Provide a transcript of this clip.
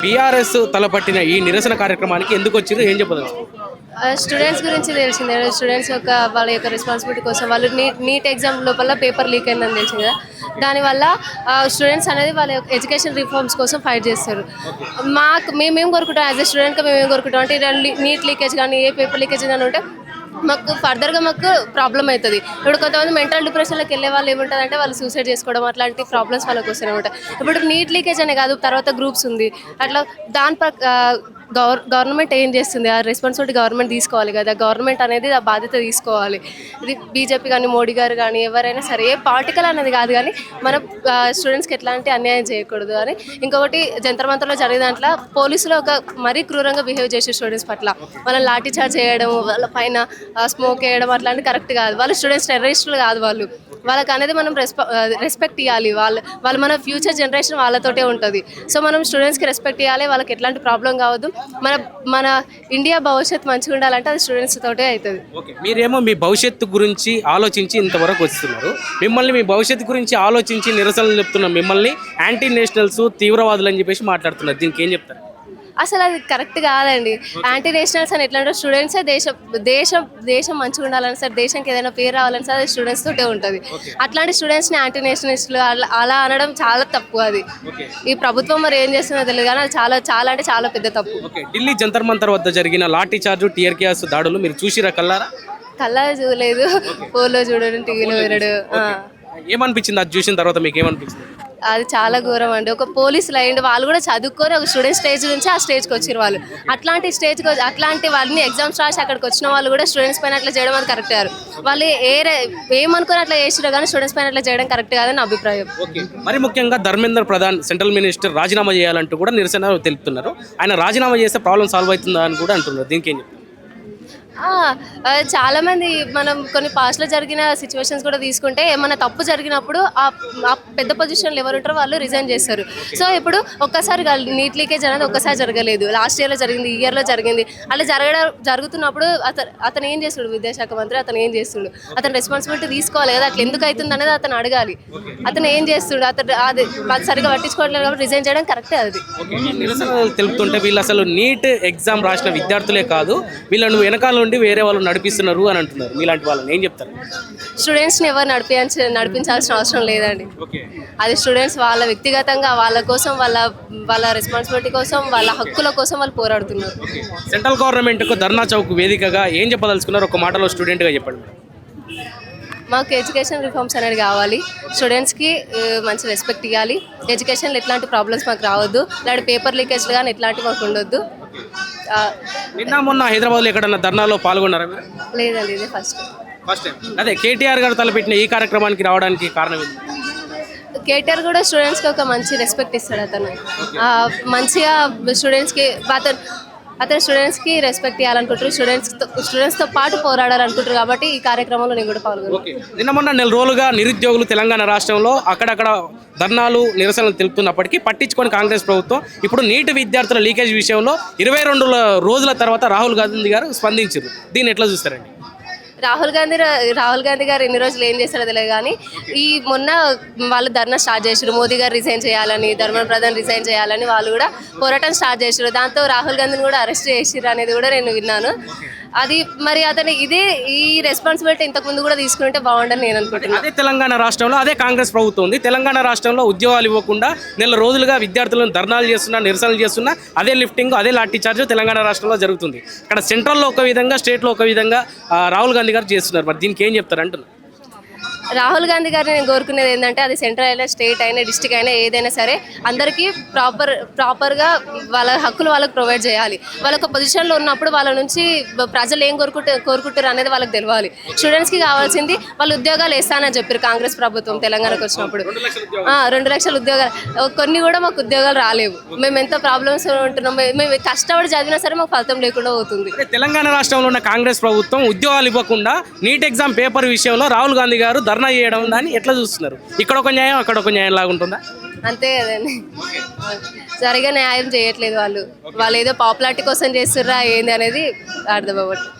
BRS తలపట్టిన ఈ నిరసన కార్యక్రమానికి ఎందుకు వచ్చారు, ఏం చెప్పదు? స్టూడెంట్స్ గురించి తెలిసిందే. స్టూడెంట్స్ యొక్క వాళ్ళ యొక్క రెస్పాన్సిబిలిటీ కోసం వాళ్ళు నీట్ ఎగ్జామ్ లోపల పేపర్ లీక్ అయిందని తెలిసింది కదా. దానివల్ల స్టూడెంట్స్ అనేది వాళ్ళ యొక్క ఎడ్యుకేషన్ రిఫార్మ్స్ కోసం ఫైట్ చేస్తారు. మేమేం కోరుకుంటాం, యాజ్ ఎ స్టూడెంట్గా మేమేం కోరుకుంటాం అంటే నీట్ లీకేజ్ కానీ ఏ పేపర్ లీకేజ్ కానీ ఉంటే మాకు ఫర్దర్గా మాకు ప్రాబ్లం అవుతుంది. ఇప్పుడు కొంతమంది మెంటల్ డిప్రెషన్లోకి వెళ్ళే వాళ్ళు ఏముంటుంది అంటే వాళ్ళు సూసైడ్ చేసుకోవడం అట్లాంటి ప్రాబ్లమ్స్ వాళ్ళకి వస్తూనే ఉంటాయి. ఇప్పుడు నీట్ లీకేజ్ అనే కాదు, తర్వాత గ్రూప్స్ ఉంది అట్లా దాని గవర్నమెంట్ ఏం చేస్తుంది, ఆ రెస్పాన్సిబిలిటీ గవర్నమెంట్ తీసుకోవాలి కదా. గవర్నమెంట్ అనేది ఆ బాధ్యత తీసుకోవాలి. ఇది బీజేపీ కానీ మోడీ గారు కానీ ఎవరైనా సరే, ఏ పార్టికల్ అనేది కాదు కానీ మన స్టూడెంట్స్కి ఎట్లాంటి అన్యాయం చేయకూడదు అని. ఇంకొకటి జంతర్ మంతర్లో జరిగే దాంట్లో పోలీసులు ఒక మరీ క్రూరంగా బిహేవ్ చేసే స్టూడెంట్స్ పట్ల వాళ్ళని లాఠీ చార్జ్ చేయడం, వాళ్ళ పైన స్మోక్ వేయడం అట్లాంటి కరెక్ట్ కాదు. వాళ్ళు స్టూడెంట్స్ టెర్రరిస్టులు కాదు. వాళ్ళకి అనేది మనం రెస్పెక్ట్ ఇవ్వాలి. వాళ్ళు మన ఫ్యూచర్ జనరేషన్ వాళ్ళతోటే ఉంటుంది. సో మనం స్టూడెంట్స్కి రెస్పెక్ట్ ఇవ్వాలి. వాళ్ళకి ఎట్లాంటి ప్రాబ్లం కావద్దు. మన ఇండియా భవిష్యత్తు మంచిగా ఉండాలంటే అది స్టూడెంట్స్ తోటే అవుతుంది. మీరేమో మీ భవిష్యత్తు గురించి ఆలోచించి ఇంతవరకు వస్తున్నారు. మిమ్మల్ని మీ భవిష్యత్తు గురించి ఆలోచించి నిరసనలు చెప్తున్న మిమ్మల్ని యాంటీ నేషనల్స్, తీవ్రవాదులు అని చెప్పేసి మాట్లాడుతున్నారు. దీనికి ఏం చెప్తారు? అసలు అది కరెక్ట్ కాదండి. యాంటీ నేషనల్స్ అని ఎట్లా అంటే స్టూడెంట్సే దేశం మంచిగా ఉండాలని సార్, దేశానికి ఏదైనా పేరు రావాలని సార్, అది స్టూడెంట్స్ తోటే ఉంటుంది. అట్లాంటి స్టూడెంట్స్ని యాంటీ నేషనలిస్టులు అలా అనడం చాలా తప్పు. అది ఈ ప్రభుత్వం మరి ఏం చేస్తుందో తెలియదు కానీ అది చాలా అంటే చాలా పెద్ద తప్పు. ఢిల్లీ జంతర్ మంతర్ వద్ద జరిగిన లాఠీ చార్జ్, టియర్ గ్యాస్ దాడులు మీరు చూసిరా కల్లారా? చూడలేదు, ఫోన్లో చూడడం, టీవీలో వినడు. ఏమనిపించింది అది చూసిన తర్వాత? మీకు ఏమనిపించింది? అది చాలా ఘోరం అండి. ఒక పోలీసులు అయ్యండి, వాళ్ళు కూడా చదువుకొని ఒక స్టూడెంట్ స్టేజ్ నుంచి ఆ స్టేజ్కి వచ్చారు. వాళ్ళు అట్లాంటి వాళ్ళని ఎగ్జామ్స్ రాసి అక్కడికి వచ్చిన వాళ్ళు కూడా స్టూడెంట్స్ పైన అట్లా చేయడం అది కరెక్ట్ కాదు. వాళ్ళు ఏమనుకుని అట్లా చేసిరో కానీ స్టూడెంట్స్ పైన అట్లా చేయడం కరెక్ట్ కాదని నా అభిప్రాయం. మరి ముఖ్యంగా ధర్మేంద్ర ప్రధాన్ సెంట్రల్ మినిస్టర్ రాజీనామా చేయాలంటూ కూడా నిరసన తెలుపుతున్నారు. ఆయన రాజీనామా చేస్తే ప్రాబ్లం సాల్వ్ అవుతుందా అని కూడా అంటున్నారు. దీనికి ఏం చెప్తారు? చాలా మంది మనం కొన్ని పాస్ట్లో జరిగిన సిచ్యువేషన్స్ కూడా తీసుకుంటే ఏమైనా తప్పు జరిగినప్పుడు ఆ పెద్ద పొజిషన్లో ఎవరు ఉంటారో వాళ్ళు రిజైన్ చేస్తారు. సో ఇప్పుడు ఒక్కసారి నీట్ లీకేజ్ అనేది ఒక్కసారి జరగలేదు, లాస్ట్ ఇయర్లో జరిగింది, ఈ ఇయర్లో జరిగింది. అలా జరుగుతున్నప్పుడు అతను ఏం చేస్తుడు, విద్యాశాఖ మంత్రి అతను ఏం చేస్తుడు, అతను రెస్పాన్సిబిలిటీ తీసుకోవాలి కదా. అట్లా ఎందుకు అవుతుంది అనేది అతను అడగాలి. అతను ఏం చేస్తుడు, అతను అది సరిగా పట్టించుకోవట్లేదు కాబట్టి రిజైన్ చేయడం కరెక్టే. అది తెలుపుతుంటే వీళ్ళు అసలు నీట్ ఎగ్జామ్ రాసిన విద్యార్థులే కాదు, వీళ్ళను వెనకాల వేరే వాళ్ళు నడిపిస్తున్నారు అని అంటున్నారు. మీలాంటి వాళ్ళని ఏం చెప్తారు? స్టూడెంట్స్ని ఎవరు నడిపించాల్సిన అవసరం లేదండి. అది స్టూడెంట్స్ వాళ్ళ వ్యక్తిగతంగా వాళ్ళ కోసం, వాళ్ళ రెస్పాన్సిబిలిటీ కోసం, వాళ్ళ హక్కుల కోసం వాళ్ళు పోరాడుతున్నారు. సెంట్రల్ గవర్నమెంట్కు ధర్నా చౌక్ వేదికగా ఏం చెప్పదలుచుకున్నారు? ఒక మాటలో స్టూడెంట్గా చెప్పండి. మాకు ఎడ్యుకేషన్ రిఫార్మ్స్ అనేది కావాలి. స్టూడెంట్స్కి మంచి రెస్పెక్ట్ ఇవ్వాలి. ఎడ్యుకేషన్లో ఎట్లాంటి ప్రాబ్లమ్స్ మాకు రావద్దు. ఇలాంటి పేపర్ లీకేజ్లు కానీ ఎట్లాంటివి మాకు ఉండొద్దు. నిన్న మొన్న హైదరాబాద్లో ఎక్కడన్నా ధర్నాలో పాల్గొన్నారా? లేదండి, ఇదే ఫస్ట్ టైం. అదే కేటీఆర్ గారు తలపెట్టిన ఈ కార్యక్రమానికి రావడానికి కారణం ఏంటి? కేటీఆర్ కూడా స్టూడెంట్స్కి ఒక మంచి రెస్పెక్ట్ ఇస్తాడు. అతను మంచిగా స్టూడెంట్స్కి అతను స్టూడెంట్స్కి రెస్పెక్ట్ ఇవ్వాలనుకుంటారు. స్టూడెంట్స్తో పాటు పోరాడాలనుకుంటారు. కాబట్టి ఈ కార్యక్రమంలో నేను కూడా పాల్గొన్నాను. నిన్న మొన్న నెల రోజులుగా నిరుద్యోగులు తెలంగాణ రాష్ట్రంలో అక్కడక్కడ ధర్నాలు, నిరసనలు తెలుపుతున్నప్పటికీ పట్టించుకొని కాంగ్రెస్ ప్రభుత్వం ఇప్పుడు నీట్ విద్యార్థుల లీకేజ్ విషయంలో 22 రోజుల తర్వాత రాహుల్ గాంధీ గారు స్పందించారు. దీన్ని ఎట్లా చూస్తారండి? రాహుల్ గాంధీ గారు ఎన్ని రోజులు ఏం చేస్తారో తెలియదు కానీ మొన్న వాళ్ళు ధర్నా స్టార్ట్ చేశారు. మోదీ గారు రిజైన్ చేయాలని, ధర్మేంద్ర ప్రధాన్ రిజైన్ చేయాలని వాళ్ళు కూడా పోరాటం స్టార్ట్ చేశారు. దాంతో రాహుల్ గాంధీని కూడా అరెస్ట్ చేసిర్రు అనేది కూడా నేను విన్నాను. అది మరి అతను ఈ రెస్పాన్సిబిలిటీ ఇంతకుముందు కూడా తీసుకుంటే బాగుండని నేను అనుకుంటున్నాను. అదే తెలంగాణ రాష్ట్రంలో అదే కాంగ్రెస్ ప్రభుత్వం ఉంది. తెలంగాణ రాష్ట్రంలో ఉద్యోగాలు ఇవ్వకుండా నెల రోజులుగా విద్యార్థులను ధర్నాలు చేస్తున్నా, నిరసనలు చేస్తున్నా, అదే లిఫ్టింగ్, అదే లాఠీ చార్జ్ తెలంగాణ రాష్ట్రంలో జరుగుతుంది. ఇక్కడ సెంట్రల్లో ఒక విధంగా, స్టేట్లో ఒక విధంగా రాహుల్ గాంధీ గారు చేస్తున్నారు. మరి దీనికి ఏం చెప్తారు అంటున్నారు? రాహుల్ గాంధీ గారిని నేను కోరుకునేది ఏంటంటే అది సెంట్రల్ అయినా, స్టేట్ అయినా, డిస్ట్రిక్ట్ అయినా ఏదైనా సరే అందరికీ ప్రాపర్గా వాళ్ళ హక్కులు వాళ్ళకి ప్రొవైడ్ చేయాలి. వాళ్ళొక పొజిషన్లో ఉన్నప్పుడు వాళ్ళ నుంచి ప్రజలు ఏం కోరుకుంటారు అనేది వాళ్ళకి తెలియాలి. స్టూడెంట్స్కి కావాల్సింది వాళ్ళు ఉద్యోగాలు వేస్తానని చెప్పారు కాంగ్రెస్ ప్రభుత్వం తెలంగాణకు వచ్చినప్పుడు. 2 లక్షల ఉద్యోగాలు, కొన్ని కూడా మాకు ఉద్యోగాలు రాలేవు. మేము ఎంత ప్రాబ్లమ్స్ ఉంటున్నాం, మేము కష్టపడి చదివినా సరే మాకు ఫలితం లేకుండా పోతుంది. తెలంగాణ రాష్ట్రంలో ఉన్న కాంగ్రెస్ ప్రభుత్వం ఉద్యోగాలు ఇవ్వకుండా నీట్ ఎగ్జామ్ పేపర్ విషయంలో రాహుల్ గాంధీ గారు ధర్నా చేయడం దాన్ని ఎట్లా చూస్తున్నారు? ఇక్కడ ఒక న్యాయం, అక్కడ ఒక న్యాయం లాగా ఉంటుందా? అంతే కదండి, సరిగా న్యాయం చేయట్లేదు. వాళ్ళు ఏదో పాపులారిటీ కోసం చేస్తుర్రా ఏంది అనేది అర్థం అవ్వట్లేదు.